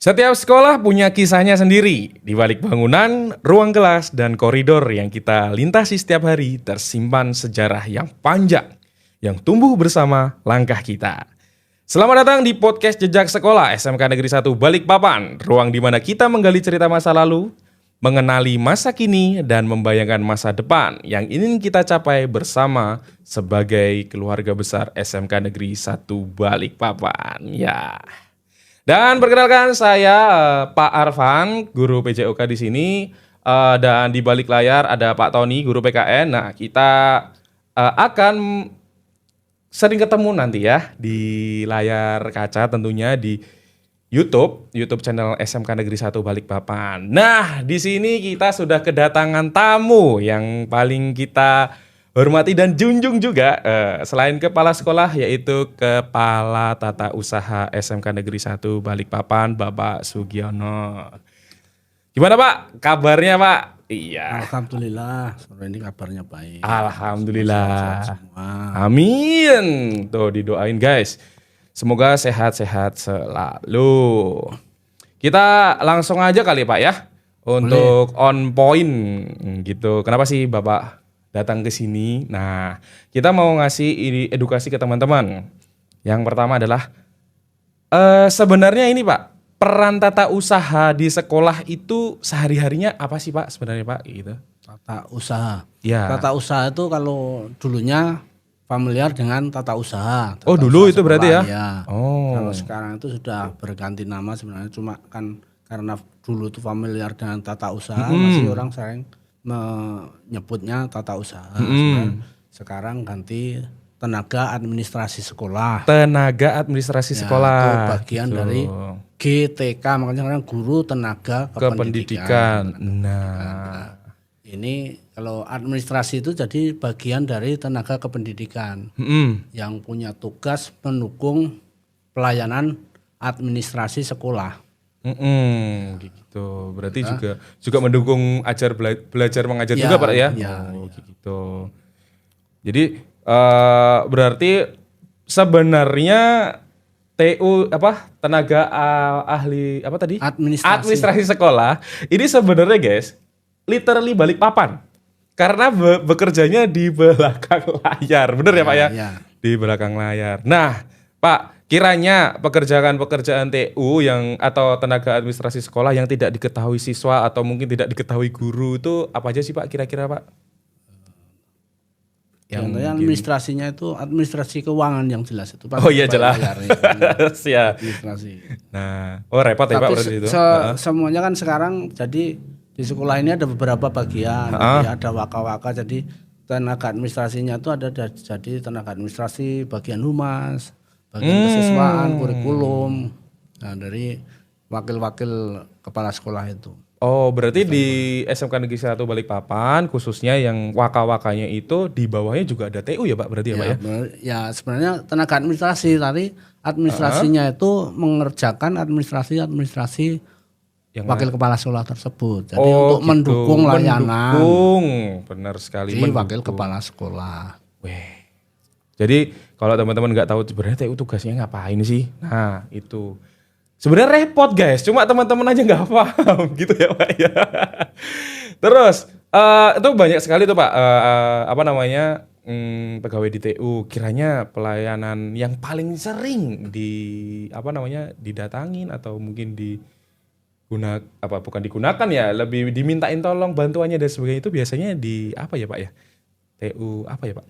Setiap sekolah punya kisahnya sendiri. Di balik bangunan, ruang kelas, dan koridor yang kita lintasi setiap hari tersimpan sejarah yang panjang yang tumbuh bersama langkah kita. Selamat datang di podcast Jejak Sekolah SMK Negeri 1 Balikpapan, ruang di mana kita menggali cerita masa lalu, mengenali masa kini, dan membayangkan masa depan yang ingin kita capai bersama sebagai keluarga besar SMK Negeri 1 Balikpapan. Ya. Dan perkenalkan saya Pak Arfan, guru PJOK di sini. Dan di balik layar ada Pak Tony, guru PKN. Nah, kita akan sering ketemu nanti ya di layar kaca, tentunya di YouTube channel SMK Negeri 1 Balikpapan. Nah, di sini kita sudah kedatangan tamu yang paling kita hormati dan junjung juga, selain kepala sekolah, yaitu Kepala Tata Usaha SMK Negeri 1 Balikpapan, Bapak Sugiono. Gimana Pak? Kabarnya Pak? Iya. Alhamdulillah, sore ini kabarnya baik. Alhamdulillah. Sehat semua. Amin. Tuh didoain guys. Semoga sehat-sehat selalu. Kita langsung aja kali Pak ya, untuk on point gitu. Kenapa sih Bapak datang ke sini? Nah, kita mau ngasih edukasi ke teman-teman. Yang pertama adalah sebenarnya ini Pak, peran tata usaha di sekolah itu sehari-harinya apa sih Pak sebenarnya Pak gitu? Tata usaha. Ya. Tata usaha itu kalau dulunya familiar dengan tata usaha. Oh, dulu itu berarti ya? Ya. Oh. Kalau sekarang itu sudah berganti nama sebenarnya, cuma kan karena dulu itu familiar dengan tata usaha, masih orang sering menyebutnya tata usaha. Sekarang ganti tenaga administrasi sekolah. Tenaga administrasi sekolah. Itu bagian dari GTK, makanya sekarang guru tenaga kependidikan. Nah, ini kalau administrasi itu jadi bagian dari tenaga kependidikan yang punya tugas mendukung pelayanan administrasi sekolah. Gitu. Berarti juga mendukung belajar mengajar juga Pak ya? Oh, gitu. Jadi berarti sebenarnya TU tenaga ahli apa tadi? Administrasi sekolah ini sebenarnya guys, literally Balikpapan. Karena bekerjanya di belakang layar. Bener ya Pak ya? Ya. Di belakang layar. Nah, Pak, kiranya pekerjaan TU atau tenaga administrasi sekolah yang tidak diketahui siswa atau mungkin tidak diketahui guru itu apa aja sih Pak kira-kira Pak? Yang administrasinya itu administrasi keuangan yang jelas itu Pak. Oh iya jelas. Siap. Administrasi. Nah, repot ya Pak berarti itu. Semuanya kan sekarang jadi di sekolah ini ada beberapa bagian, ada waka-waka, jadi tenaga administrasinya itu ada jadi tenaga administrasi, bagian humas, bagian kesiswaan, kurikulum, nah dari wakil-wakil kepala sekolah itu. Oh, berarti di SMK Negeri 1 Balikpapan khususnya yang waka-wakanya itu di bawahnya juga ada TU ya Pak berarti ya Pak ya? Ya sebenarnya tenaga administrasi, tadi administrasinya itu mengerjakan administrasi yang wakil kepala sekolah tersebut. Jadi untuk gitu. Mendukung layanan. Benar sekali. Wakil kepala sekolah. Weh. Jadi kalau teman-teman nggak tahu sebenarnya TU tugasnya ngapain sih? Nah itu sebenarnya repot guys. Cuma teman-teman aja nggak paham gitu ya Pak ya. Terus itu banyak sekali tuh Pak. Pegawai di TU. Kiranya pelayanan yang paling sering didatangin atau mungkin bukan digunakan ya, lebih dimintain tolong bantuannya dan sebagainya itu biasanya di apa ya Pak ya? TU apa ya Pak?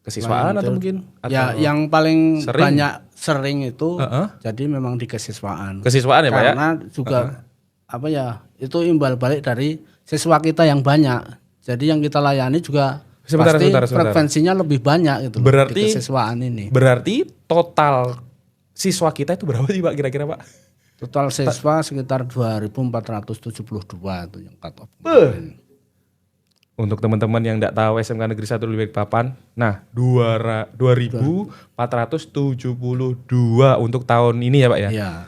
Kesiswaan atau mungkin? Ya yang paling banyak sering itu jadi memang di kesiswaan. Kesiswaan ya Pak ya? Karena juga itu imbal balik dari siswa kita yang banyak. Jadi yang kita layani juga pasti frekuensinya lebih banyak itu di kesiswaan ini. Berarti total siswa kita itu berapa sih Pak kira-kira Pak? Total siswa sekitar 2.472 itu yang cut off. Untuk teman-teman yang enggak tahu SMK Negeri 1 Balikpapan, nah 2.472 untuk tahun ini ya Pak ya? Iya.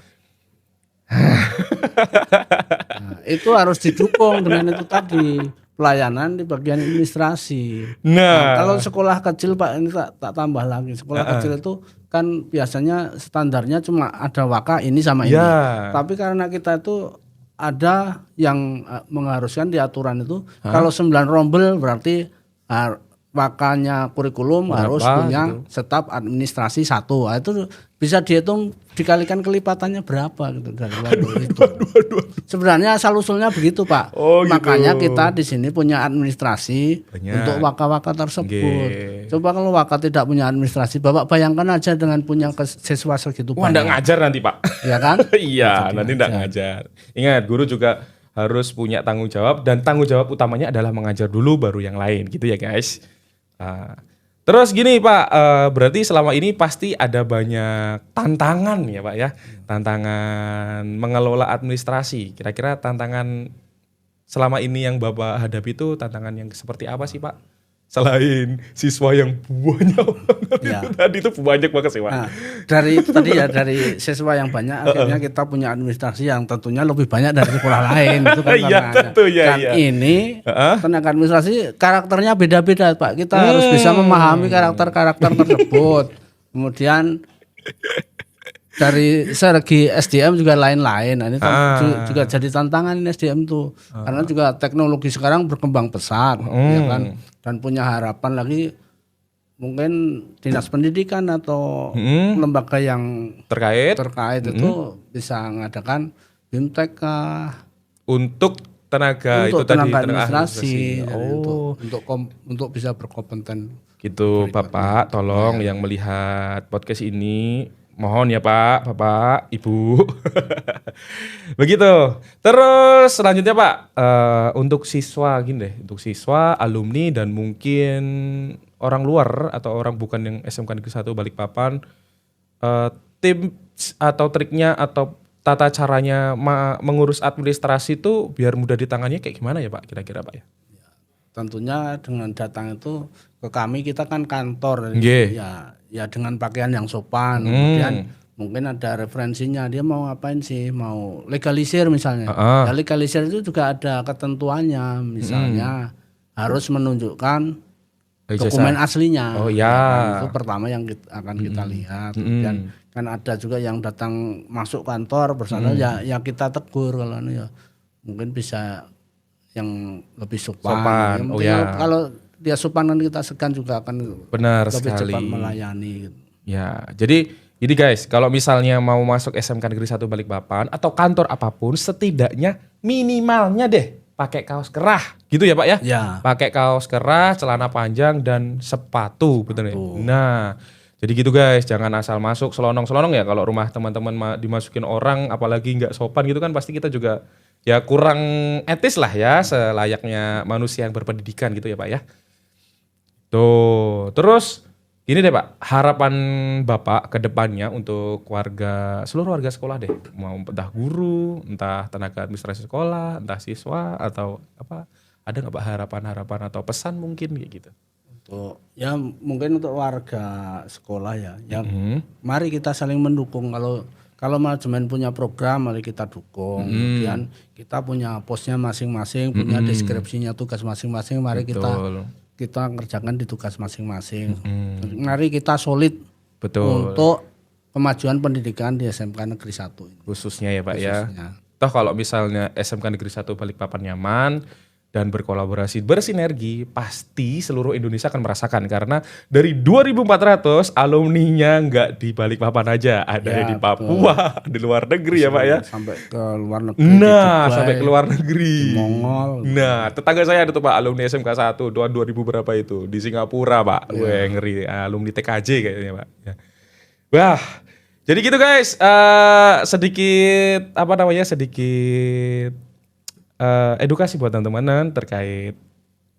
Nah, itu harus didukung dengan itu tadi pelayanan di bagian administrasi. Nah, Kalau sekolah kecil Pak, ini tak tambah lagi. Sekolah kecil itu kan biasanya standarnya cuma ada waka ini sama ini. ya. Tapi karena kita itu ada yang mengharuskan di aturan itu kalau 9 rombel berarti wakanya kurikulum Berapa, harus punya gitu. staf administrasi 1. Nah, itu bisa dihitung dikalikan kelipatannya berapa gitu dari waktu itu. Sebenarnya asal usulnya begitu Pak. Oh, gitu. Makanya kita di sini punya administrasi Banyak. untuk waka-waka tersebut. Nggih. Coba kalau waka tidak punya administrasi, Bapak bayangkan aja dengan punya siswa segitu Wah, enggak banyak. ngajar nanti, Pak. Ya kan? Iya, nanti enggak ngajar. Ingat, guru juga harus punya tanggung jawab dan tanggung jawab utamanya adalah mengajar dulu baru yang lain, gitu ya, guys. Terus gini Pak, berarti selama ini pasti ada banyak tantangan ya Pak ya, tantangan mengelola administrasi. Kira-kira tantangan selama ini yang Bapak hadapi itu tantangan yang seperti apa sih Pak? Selain siswa yang banyak banget Ya. itu tadi itu banyak banget sih Pak. Nah, dari itu tadi ya dari siswa yang banyak akhirnya kita punya administrasi yang tentunya lebih banyak dari sekolah lain itu kan Iya, tantangannya. tentu, ya, Dan iya. ini tenaga administrasi karakternya beda-beda Pak. Kita harus bisa memahami karakter-karakter tersebut. Kemudian dari segi SDM juga lain-lain. Nah, ini juga jadi tantangan ini SDM tuh. Karena juga teknologi sekarang berkembang pesat ya kan. Dan punya harapan lagi mungkin dinas pendidikan atau lembaga yang Terkait terkait itu bisa mengadakan BIMTEK kah, untuk tenaga untuk itu tadi tenaga tenaga administrasi, jadi Oh. untuk bisa berkompeten. Gitu Bapak, tolong yang melihat podcast ini mohon ya Pak, Bapak, Ibu. Begitu. Terus selanjutnya Pak, untuk siswa gini deh, untuk siswa, alumni dan mungkin orang luar atau orang bukan yang SMK Negeri 1 Balikpapan, tips atau triknya atau tata caranya mengurus administrasi itu biar mudah ditangani kayak gimana ya Pak kira-kira Pak ya? Tentunya dengan datang itu ke kami, kita kan kantor Nggih. ya dengan pakaian yang sopan. Kemudian mungkin ada referensinya, dia mau ngapain sih, mau legalisir misalnya. Ya, legalisir itu juga ada ketentuannya, misalnya harus menunjukkan dokumen aslinya. Oh ya. Kan, itu pertama yang akan kita lihat. Kemudian kan ada juga yang datang masuk kantor bersama ya kita tegur kalau ya mungkin bisa yang lebih sopan. Yang Oh penting ya. kalau dia sopan kan kita segan juga akan Benar lebih sekali. cepat melayani. Gitu. Ya, jadi ini guys, kalau misalnya mau masuk SMK Negeri 1 Balikpapan atau kantor apapun, setidaknya minimalnya deh pakai kaos kerah, gitu ya Pak ya? Ya. Pakai kaos kerah, celana panjang dan sepatu, betul ya? Nah, jadi gitu guys, jangan asal masuk selonong-selonong ya. Kalau rumah teman-teman dimasukin orang, apalagi nggak sopan gitu kan, pasti kita juga ya kurang etis lah ya, selayaknya manusia yang berpendidikan gitu ya Pak ya. Tuh, terus gini deh Pak, harapan Bapak ke depannya untuk seluruh warga sekolah deh, mau entah guru, entah tenaga administrasi sekolah, entah siswa atau apa, ada nggak Pak harapan-harapan atau pesan mungkin kayak gitu? Untuk ya mungkin untuk warga sekolah ya mari kita saling mendukung. Kalau manajemen punya program, mari kita dukung. Kemudian kita punya posnya masing-masing, punya deskripsinya tugas masing-masing, mari kita kerjakan di tugas masing-masing. Mari kita solid untuk kemajuan pendidikan di SMK Negeri 1 ini. Khususnya ya Pak Khususnya. ya. Toh kalau misalnya SMK Negeri 1 Balikpapan nyaman dan berkolaborasi, bersinergi, pasti seluruh Indonesia akan merasakan. Karena dari 2.400 alumninya nggak di Balikpapan aja, ada Ya, di Papua, di luar negeri ya Pak ya. Sampai ke luar negeri. Nah, di sampai Dubai, ke luar negeri. di Mongol. Nah, tetangga saya ada tuh Pak, alumni SMK 1, tahun 2000 berapa itu, di Singapura Pak. Wah, ngeri, alumni TKJ kayaknya Pak. Ya. Wah, jadi gitu guys, sedikit edukasi buat teman-teman terkait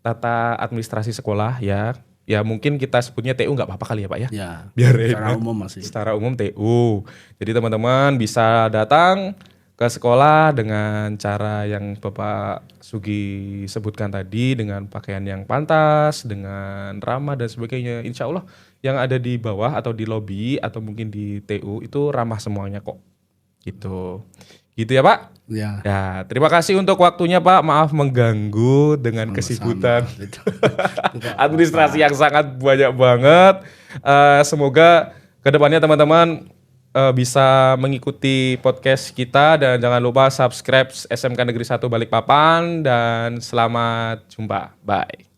tata administrasi sekolah ya. Ya mungkin kita sebutnya TU nggak apa-apa kali ya Pak ya. Ya, Biar secara enak. umum masih. Secara umum TU. Jadi teman-teman bisa datang ke sekolah dengan cara yang Bapak Sugi sebutkan tadi, dengan pakaian yang pantas, dengan ramah dan sebagainya. Insya Allah yang ada di bawah atau di lobi atau mungkin di TU itu ramah semuanya kok. Gitu. Gitu ya Pak? Ya. Ya, terima kasih untuk waktunya Pak. Maaf mengganggu dengan kesibutan administrasi yang sangat banyak banget. Semoga kedepannya teman-teman bisa mengikuti podcast kita dan jangan lupa subscribe SMK Negeri 1 Balikpapan dan selamat jumpa. Bye.